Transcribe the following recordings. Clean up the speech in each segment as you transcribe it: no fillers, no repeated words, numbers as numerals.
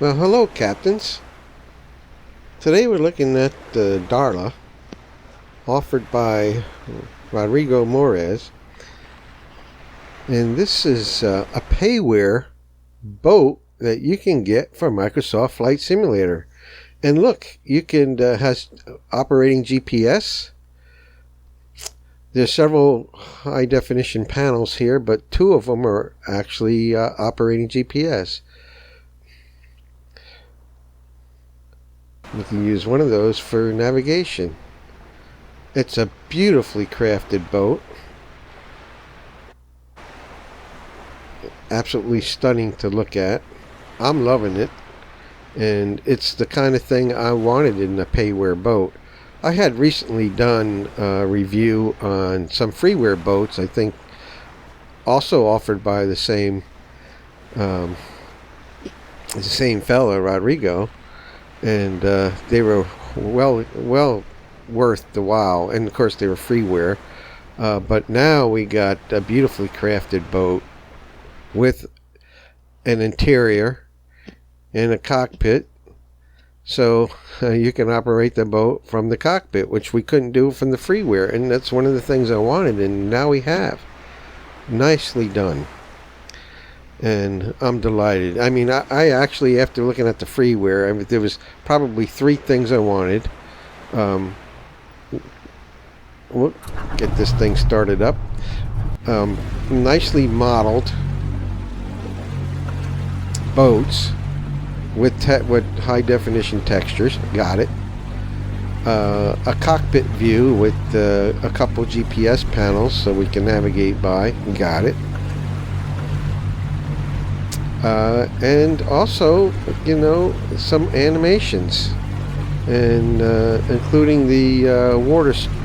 Well, hello, captains. Today we're looking at the Darla, offered by Rodrigo Morez. And this is a PAYWARE boat that you can get from Microsoft Flight Simulator. And look, you can has operating GPS. There's several high definition panels here, but two of them are actually operating GPS. You can use one of those for navigation. It's a beautifully crafted boat. Absolutely stunning to look at. I'm loving it. And it's the kind of thing I wanted in a PAYWARE boat. I had recently done a review on some freeware boats, I think also offered by the same fella, Rodrigo. And they were well worth the while, and of course they were freeware. But now we got a beautifully crafted boat with an interior and a cockpit, so you can operate the boat from the cockpit, which we couldn't do from the freeware, and that's one of the things I wanted, and now we have. Nicely done. And I'm delighted. I mean, I actually, after looking at the freeware, there was probably three things I wanted. We'll get this thing started up. Nicely modeled boats with high definition textures. Got it. A cockpit view with a couple GPS panels so we can navigate by. Got it. And also, some animations, and including the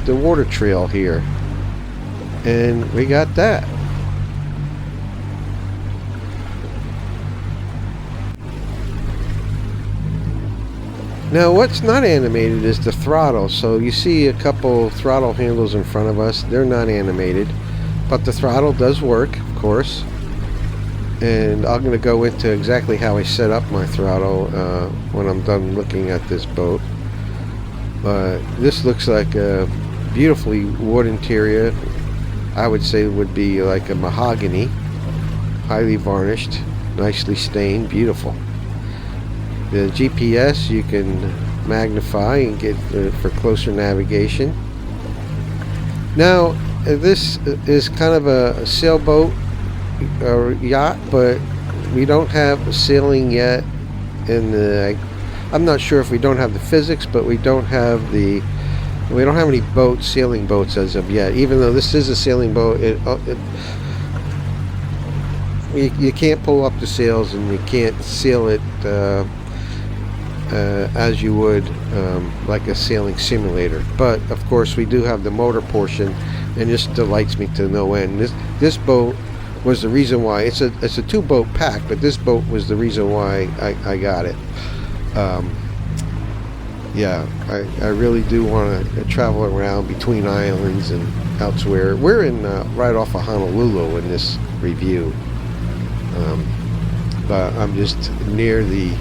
water trail here, and we got that. Now, what's not animated is the throttle. So you see a couple throttle handles in front of us. They're not animated, but the throttle does work, of course. And I'm going to go into exactly how I set up my throttle when I'm done looking at this boat. But this looks like a beautifully wood interior. I would say it would be like a mahogany, highly varnished, nicely stained, beautiful. The GPS you can magnify and get for closer navigation. Now, this is kind of a sailboat or yacht, but we don't have sailing yet. I'm not sure if we don't have the physics, but we don't have any sailing boats as of yet. Even though this is a sailing boat, you can't pull up the sails and you can't sail it as you would like a sailing simulator. But of course we do have the motor portion, and this delights me to no end. This boat was the reason why it's a two boat pack, but this boat was the reason why I got it. Yeah, I really do want to travel around between islands and elsewhere. We're in right off of Honolulu in this review, but I'm just near the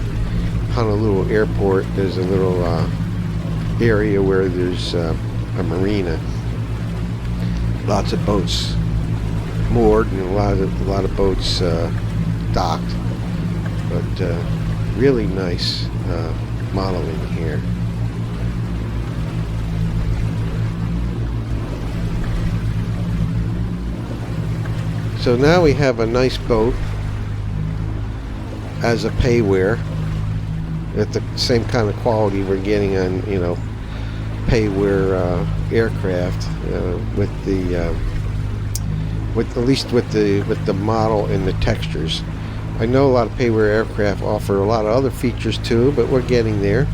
Honolulu airport. There's a little area where there's a marina, lots of boats moored and a lot of boats docked, but really nice modeling here. So now we have a nice boat as a PAYWARE at the same kind of quality we're getting on PAYWARE aircraft, with the model and the textures. I know a lot of PAYWARE aircraft offer a lot of other features too, but we're getting there.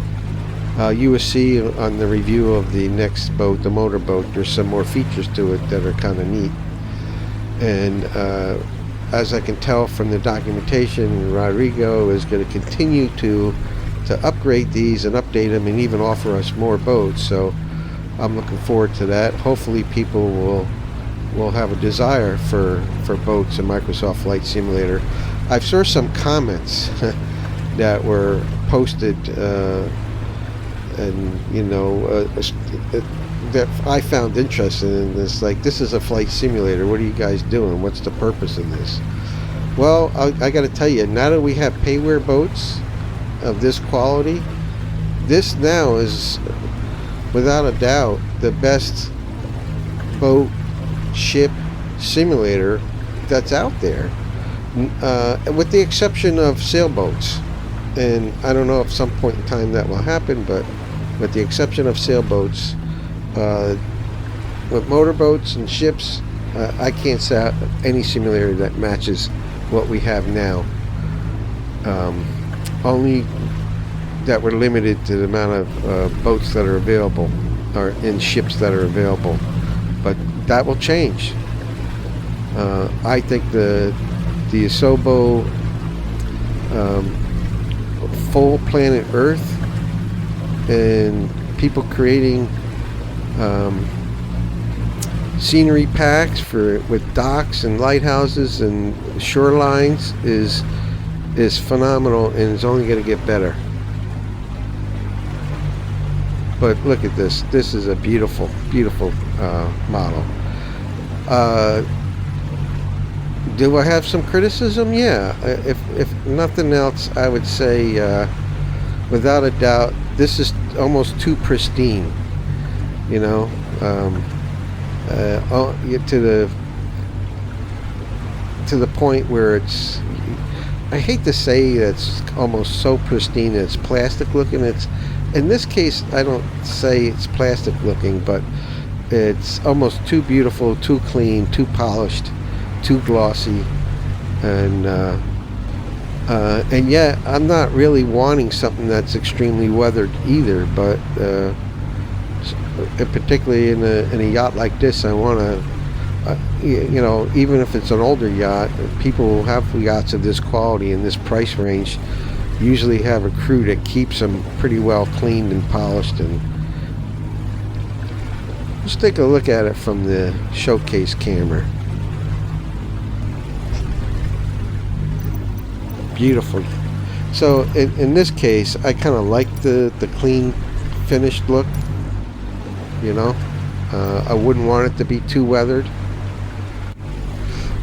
You will see on the review of the next boat, the motor boat, there's some more features to it that are kind of neat. And as I can tell from the documentation, Rodrigo is going to continue to upgrade these and update them and even offer us more boats. So I'm looking forward to that. Hopefully people will have a desire for boats in Microsoft Flight Simulator. I've saw some comments that were posted, and that I found interesting in this. Like, this is a flight simulator. What are you guys doing? What's the purpose of this? Well, I got to tell you, now that we have PAYWARE boats of this quality, this now is, without a doubt, the best boat ship simulator that's out there, with the exception of sailboats. And I don't know if some point in time that will happen, but with the exception of sailboats, with motorboats and ships, I can't say any simulator that matches what we have now. Only that we're limited to the amount of boats that are available, or in ships that are available, but that will change. I think the Asobo full planet Earth, and people creating scenery packs with docks and lighthouses and shorelines is phenomenal, and it's only going to get better. But look at this. This is a beautiful, beautiful model. Do I have some criticism? Yeah. If nothing else, I would say, without a doubt, this is almost too pristine. You know, to the point where it's, I hate to say it's almost so pristine that it's plastic looking. It's, in this case, I don't say it's plastic looking, but it's almost too beautiful, too clean, too polished, too glossy, and yet I'm not really wanting something that's extremely weathered either. But particularly in a yacht like this, I want to, even if it's an older yacht, people who have yachts of this quality in this price range usually have a crew that keeps them pretty well cleaned and polished. And let's take a look at it from the showcase camera. Beautiful. So in this case, I kind of like the clean finished look. I wouldn't want it to be too weathered.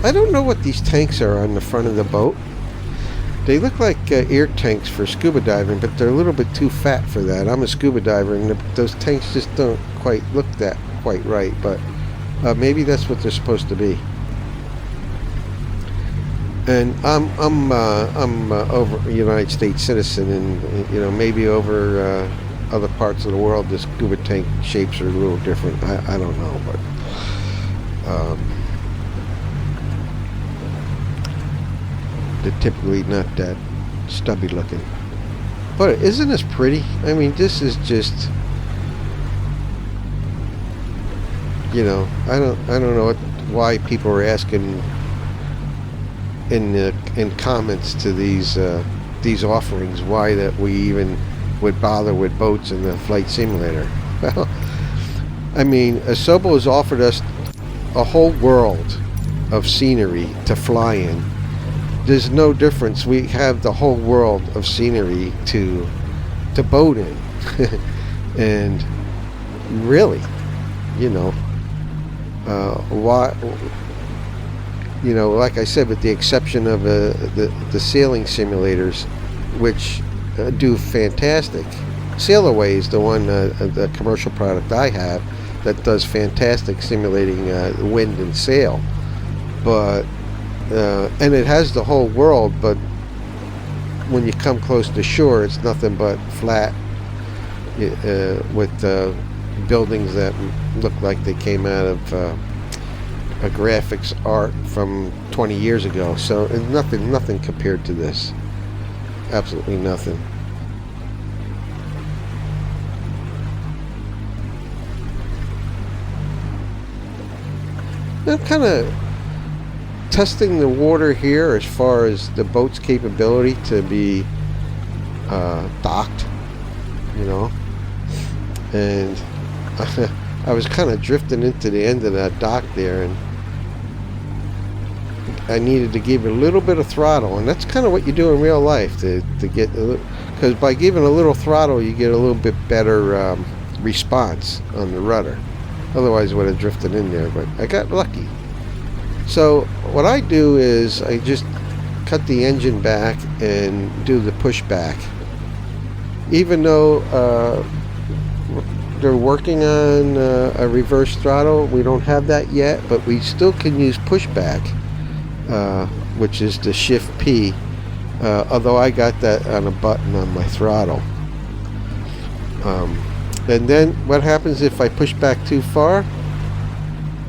I don't know what these tanks are on the front of the boat. They look like air tanks for scuba diving, but they're a little bit too fat for that. I'm a scuba diver, and those tanks just don't quite look that quite right. But maybe that's what they're supposed to be. And I'm over a United States citizen, and maybe over other parts of the world, the scuba tank shapes are a little different. I don't know, but they're typically not that stubby looking. But isn't this pretty? I mean, this is just, I don't know why people are asking in comments to these offerings why that we even would bother with boats in the flight simulator. Well, I mean, Asobo has offered us a whole world of scenery to fly in. There's no difference. We have the whole world of scenery to boat in. And really, why, like I said, with the exception of the sailing simulators, which do fantastic. SailAway is the one, the commercial product I have, that does fantastic simulating wind and sail. But and it has the whole world, but when you come close to shore, it's nothing but flat with buildings that look like they came out of a graphics art from 20 years ago. So nothing compared to this. Absolutely nothing. I'm kind of testing the water here as far as the boat's capability to be docked, and I was kind of drifting into the end of that dock there, and I needed to give it a little bit of throttle, and that's kind of what you do in real life to get, because by giving a little throttle you get a little bit better response on the rudder. Otherwise it would have drifted in there, but I got lucky. So what I do is I just cut the engine back and do the pushback. Even though they're working on a reverse throttle, we don't have that yet, but we still can use pushback, which is the shift P, although I got that on a button on my throttle. And then what happens if I push back too far?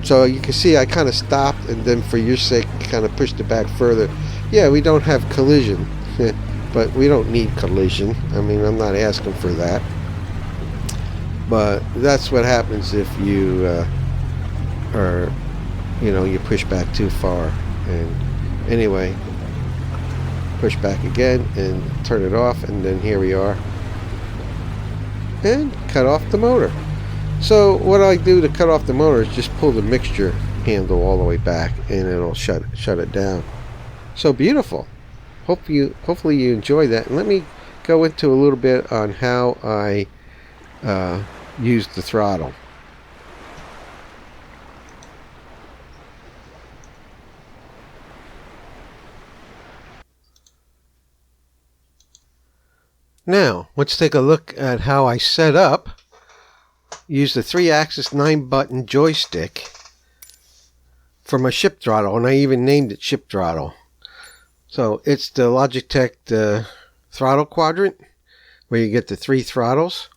So you can see I kind of stopped, and then for your sake kind of pushed it back further. Yeah, we don't have collision, but we don't need collision. I mean, I'm not asking for that. But that's what happens if you you push back too far. And anyway, push back again and turn it off, and then here we are. And cut off the motor. So what I do to cut off the motor is just pull the mixture handle all the way back, and it'll shut it down. So beautiful. Hopefully you enjoy that. And let me go into a little bit on how I use the throttle. Now, let's take a look at how I set up. Use the 3-axis 9-button joystick for my ship throttle, and I even named it ship throttle. So it's the Logitech throttle quadrant, where you get the 3 throttles.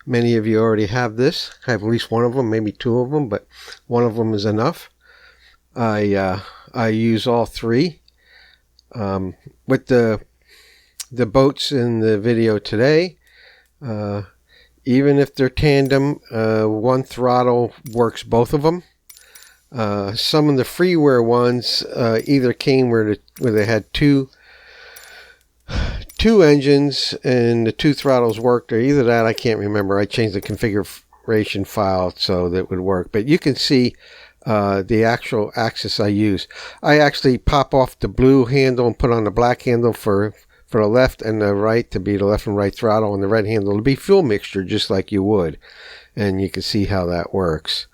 Many of you already have this. I have at least one of them, maybe 2 of them, but one of them is enough. I use all 3. With the boats in the video today, even if they're tandem, one throttle works both of them. Some of the freeware ones either came where they had two engines and the 2 throttles worked, or either that, I can't remember. I changed the configuration file so that it would work. But you can see the actual axis I use. I actually pop off the blue handle and put on the black handle for the left and the right to be the left and right throttle, and the red handle to be fuel mixture, just like you would. And you can see how that works.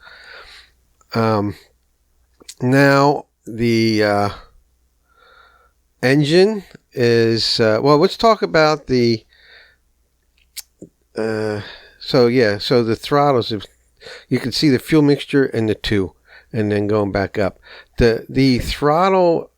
Now the engine is well, let's talk about the so the throttles. You can see the fuel mixture and the 2, and then going back up. The throttle,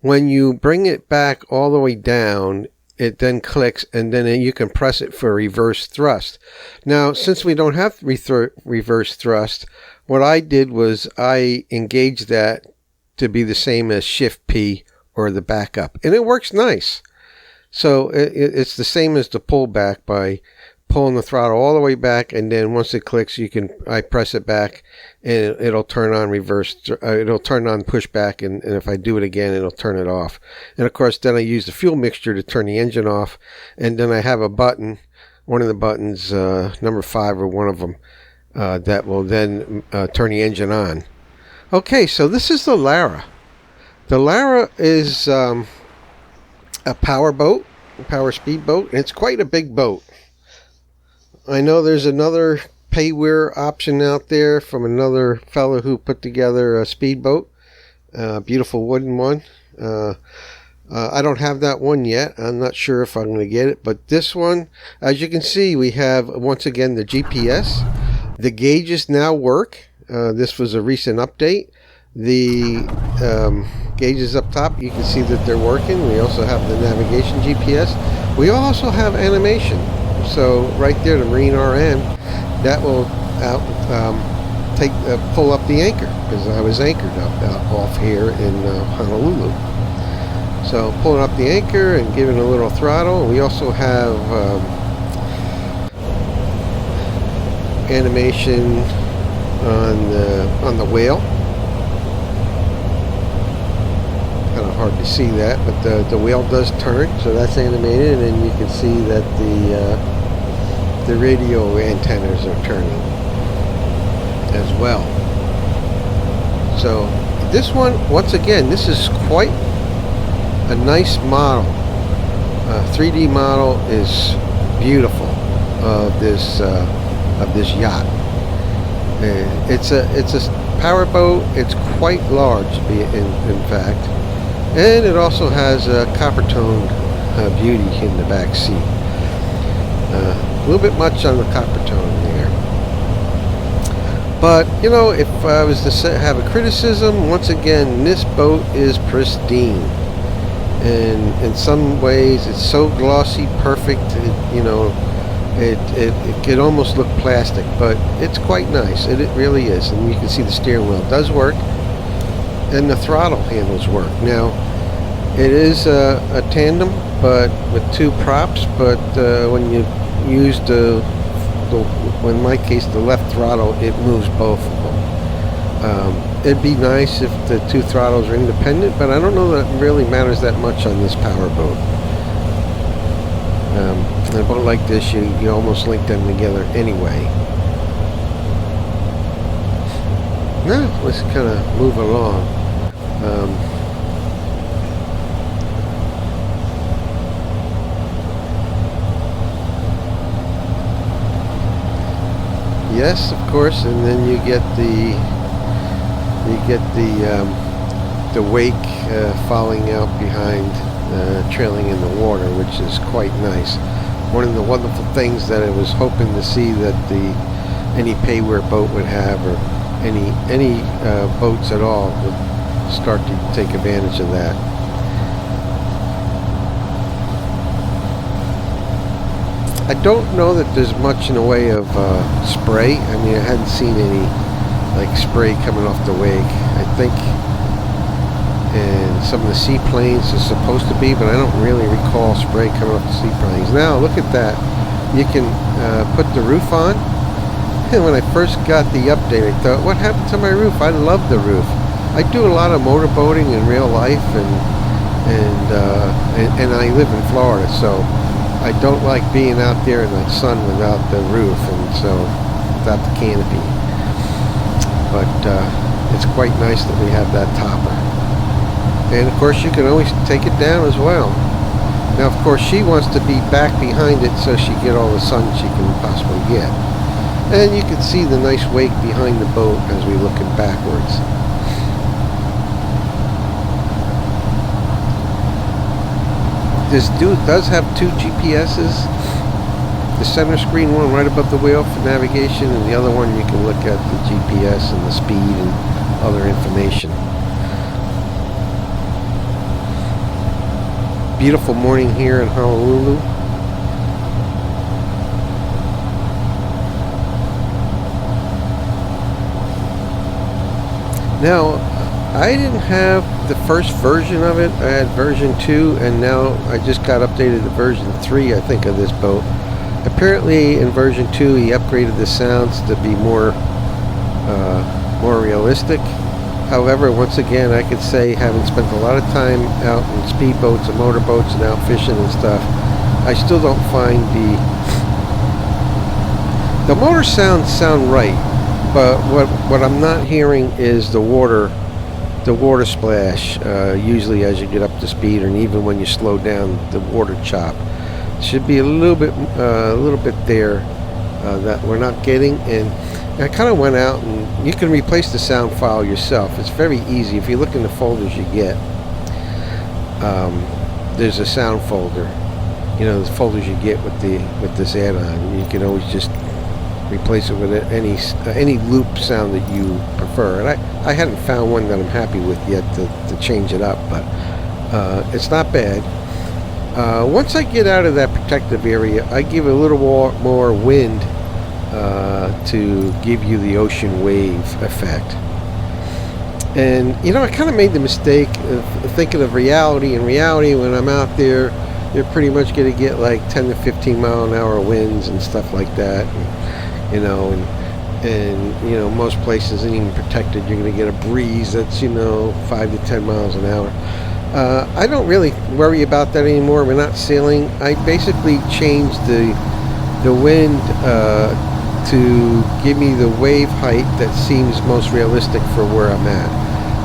when you bring it back all the way down, it then clicks, and then you can press it for reverse thrust. Now, since we don't have reverse thrust, what I did was I engaged that to be the same as shift P or the backup, and it works nice. So it's the same as the pullback by pulling the throttle all the way back, and then once it clicks, I press it back, and it'll turn on it'll turn on pushback, and if I do it again, it'll turn it off. And of course, then I use the fuel mixture to turn the engine off, and then I have a button, one of the buttons, number 5 or one of them, that will then turn the engine on. Okay, so this is the Lara. The Lara is a power boat, a power speed boat, and it's quite a big boat. I know there's another PAYWARE option out there from another fellow who put together a speedboat, beautiful wooden one. I don't have that one yet. I'm not sure if I'm going to get it, but this one, as you can see, we have once again the GPS. The gauges now work. This was a recent update. The gauges up top, you can see that they're working. We also have the navigation GPS. We also have animation. So right there, the Marine RN, that will pull up the anchor, because I was anchored off here in Honolulu. So pulling up the anchor and giving a little throttle. We also have animation on the whale. Kind of hard to see that, but the whale does turn, so that's animated, and you can see that the radio antennas are turning as well. So this one, once again, this is quite a nice model. 3D model is beautiful of this yacht. It's a power boat. It's quite large, in fact, and it also has a copper tone beauty in the back seat. A little bit much on the copper tone there. But, you know, if I was to have a criticism, once again, this boat is pristine. And in some ways, it's so glossy, perfect, it could almost look plastic, but it's quite nice. It really is. And you can see the steering wheel does work, and the throttle handles work. Now, it is a tandem, but with two props, but when you use in my case, the left throttle, it moves both of them. It'd be nice if the two throttles are independent, but I don't know that it really matters that much on this power boat. In a boat like this, you almost link them together anyway. Now, let's kind of move along. Yes, of course, and then you get the wake falling out behind, trailing in the water, which is quite nice. One of the wonderful things that I was hoping to see that any PAYWARE boat would have, or any boats at all, would start to take advantage of that. I don't know that there's much in the way of spray. I mean, I hadn't seen any like spray coming off the wake. I think in some of the seaplanes is supposed to be, but I don't really recall spray coming off the seaplanes. Now look at that. You can put the roof on. And when I first got the update, I thought, what happened to my roof? I love the roof. I do a lot of motorboating in real life, and I live in Florida, so I don't like being out there in the sun without the roof, and so without the canopy. But it's quite nice that we have that topper. And of course you can always take it down as well. Now of course she wants to be back behind it so she get all the sun she can possibly get. And you can see the nice wake behind the boat as we're looking backwards. This does have two GPSs. The center screen one right above the wheel for navigation, and the other one you can look at the GPS and the speed and other information. Beautiful morning here in Honolulu. Now, I didn't have the first version of it. I had version 2, and now I just got updated to version 3, I think, of this boat. Apparently in version 2 he upgraded the sounds to be more realistic. However, once again, I could say, having spent a lot of time out in speedboats and motorboats and out fishing and stuff, I still don't find the motor sounds sound right, but what I'm not hearing is the water splash, usually as you get up to speed, and even when you slow down, the water chop should be a little bit there that we're not getting. And I kind of went out, and you can replace the sound file yourself. It's very easy. If you look in the folders you get, there's a sound folder. You know, the folders you get with this add-on. You can always just replace it with any loop sound that you prefer. And I hadn't found one that I'm happy with yet to change it up, but it's not bad. Once I get out of that protective area, I give a little more wind to give you the ocean wave effect. And you know, I kind of made the mistake of thinking of reality. In reality, when I'm out there, you're pretty much going to get like 10 to 15 mile an hour winds and stuff like that. And, you know, most places ain't even protected. You're going to get a breeze that's, 5 to 10 miles an hour. I don't really worry about that anymore. We're not sailing. I basically changed the wind to give me the wave height that seems most realistic for where I'm at.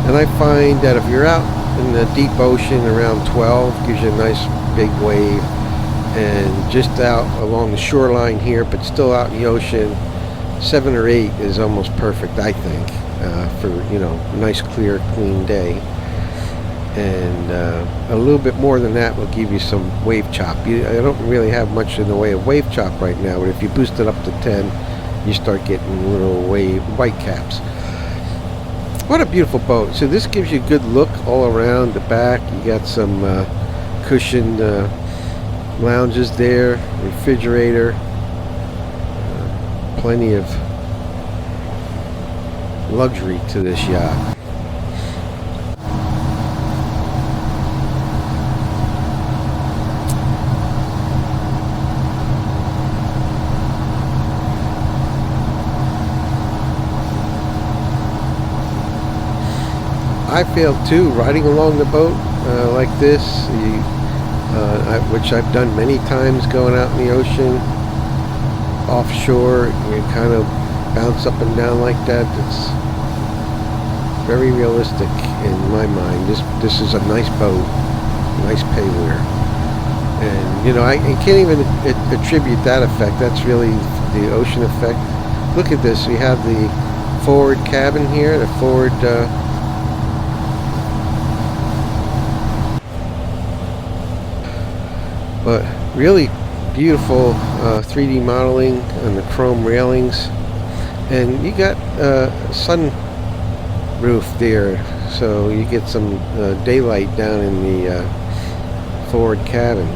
And I find that if you're out in the deep ocean around 12, gives you a nice big wave, and just out along the shoreline here, but still out in the ocean, 7 or 8 is almost perfect, I think, for, you know, a nice clear clean day. And a little bit more than that will give you some wave chop. I don't really have much in the way of wave chop right now, but if you boost it up to 10, you start getting little wave white caps. What a beautiful boat. So this gives you a good look all around the back. You got some cushioned lounges there, refrigerator, plenty of luxury to this yacht. I failed too, riding along the boat like this, which I've done many times, going out in the ocean, offshore. You kind of bounce up and down like that. It's very realistic in my mind. This is a nice boat, nice PAYWARE, and you know I can't even attribute that effect. That's really the ocean effect. Look at this. We have the forward cabin here, the forward. But really beautiful 3D modeling on the chrome railings, and you got sun roof there, so you get some daylight down in the forward cabin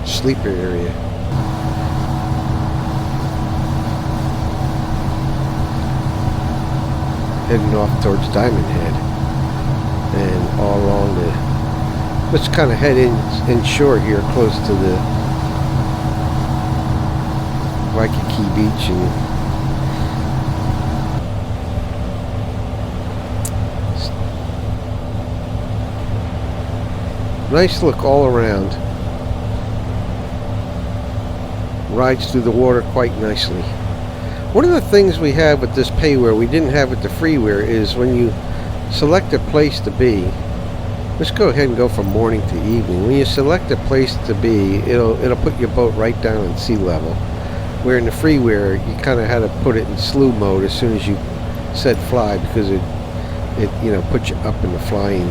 sleeper area. Heading off towards Diamond Head, and all along the, let's kind of head inshore here, close to the Waikiki Beach, and nice look all around. Rides through the water quite nicely. One of the things we have with this PAYWARE we didn't have with the freeware is when you select a place to be. Let's go ahead and go from morning to evening. When you select a place to be, it'll put your boat right down at sea level. Where in the freeware, you kind of had to put it in slew mode as soon as you said fly, because it you know, puts you up in the flying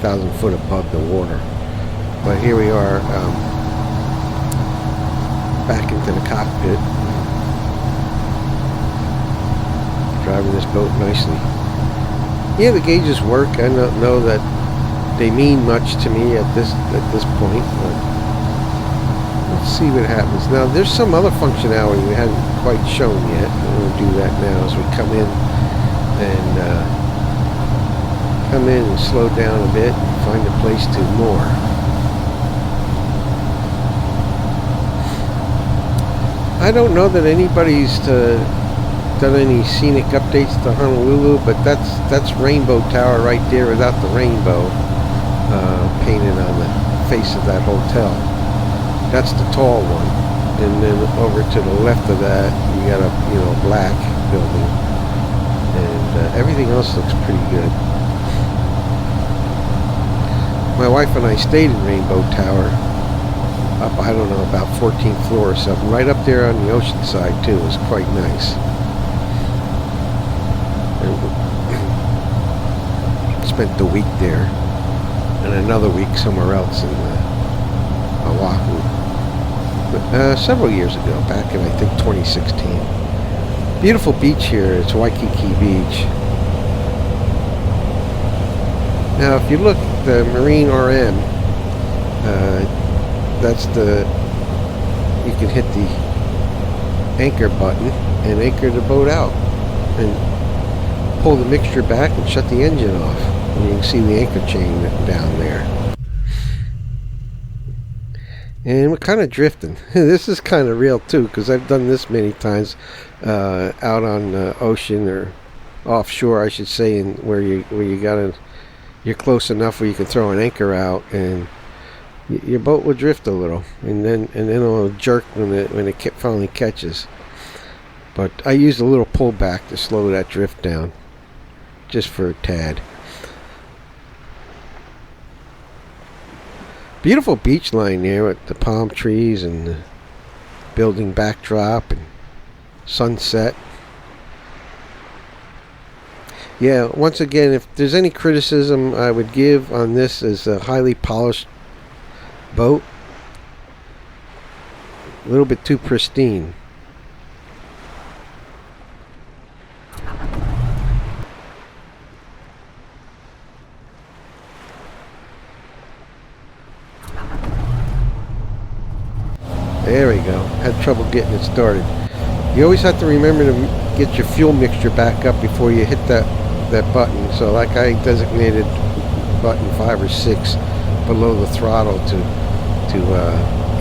1,000 foot above the water. But here we are, back into the cockpit, driving this boat nicely. Yeah, the gauges work. I don't know that they mean much to me at this point, but let's see what happens. Now there's some other functionality we hadn't quite shown yet. I'm going to do that now as we come in and slow down a bit and find a place to moor. I don't know that anybody's done any scenic updates to Honolulu, but that's Rainbow Tower right there without the rainbow painted on the face of that hotel. That's the tall one, and then over to the left of that you got a black building, and everything else looks pretty good. My wife and I stayed in Rainbow Tower up, I don't know, about 14th floor or something, right up there on the ocean side too. It was quite nice. Spent the week there and another week somewhere else in Oahu, several years ago, back in I think 2016. Beautiful beach here. It's Waikiki Beach. Now if you look at the Marine RM, that's you can hit the anchor button and anchor the boat out and pull the mixture back and shut the engine off. And you can see the anchor chain down there. And we're kind of drifting. This is kind of real too, because I've done this many times out on the ocean, or offshore I should say, and where you're close enough where you can throw an anchor out and your boat will drift a little, and then it'll jerk when it finally catches. But I used a little pullback to slow that drift down, just for a tad. Beautiful beach line there with the palm trees and the building backdrop and sunset. Yeah, once again, if there's any criticism I would give on this, is a highly polished boat. A little bit too pristine. There we go. Had trouble getting it started. You always have to remember to get your fuel mixture back up before you hit that button. So like I designated button 5 or 6 below the throttle to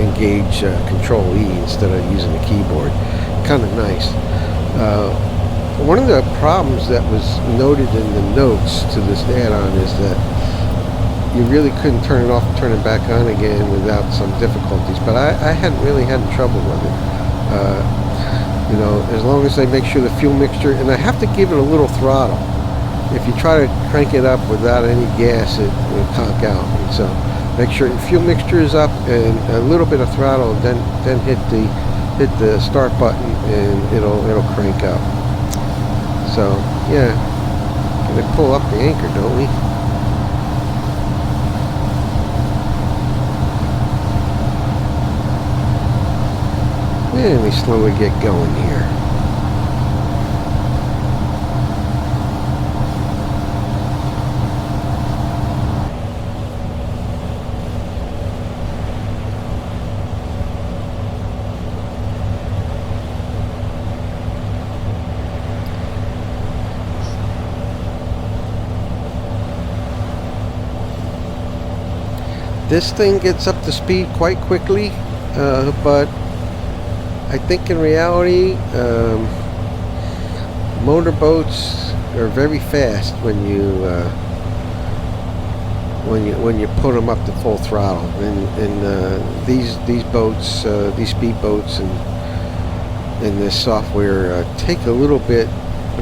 engage Control E instead of using the keyboard. Kind of nice. One of the problems that was noted in the notes to this add-on is that you really couldn't turn it off and turn it back on again without some difficulties. But I hadn't really had trouble with it. You know, as long as I make sure the fuel mixture, and I have to give it a little throttle. If you try to crank it up without any gas, it will conk out. And so make sure the fuel mixture is up and a little bit of throttle, then hit the start button and it'll crank up. So yeah, gonna pull up the anchor, don't we? And we slowly get going here. This thing gets up to speed quite quickly, but I think in reality, motorboats are very fast when you put them up to full throttle. And these boats, these speed boats, and this software take a little bit,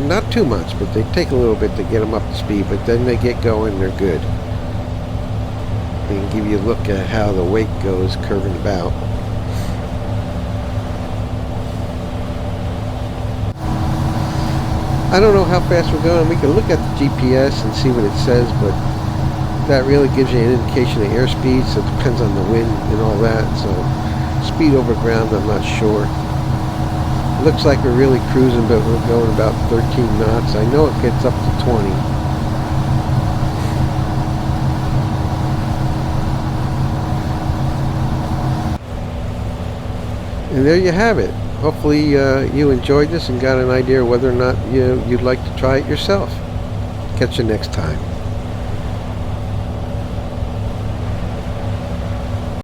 not too much, but they take a little bit to get them up to speed. But then they get going, they're good. They can give you a look at how the wake goes curving about. I don't know how fast we're going. We can look at the GPS and see what it says, but that really gives you an indication of airspeed, so it depends on the wind and all that. So speed over ground, I'm not sure. Looks like we're really cruising, but we're going about 13 knots. I know it gets up to 20. And there you have it. Hopefully you enjoyed this and got an idea whether or not you'd like to try it yourself. Catch you next time.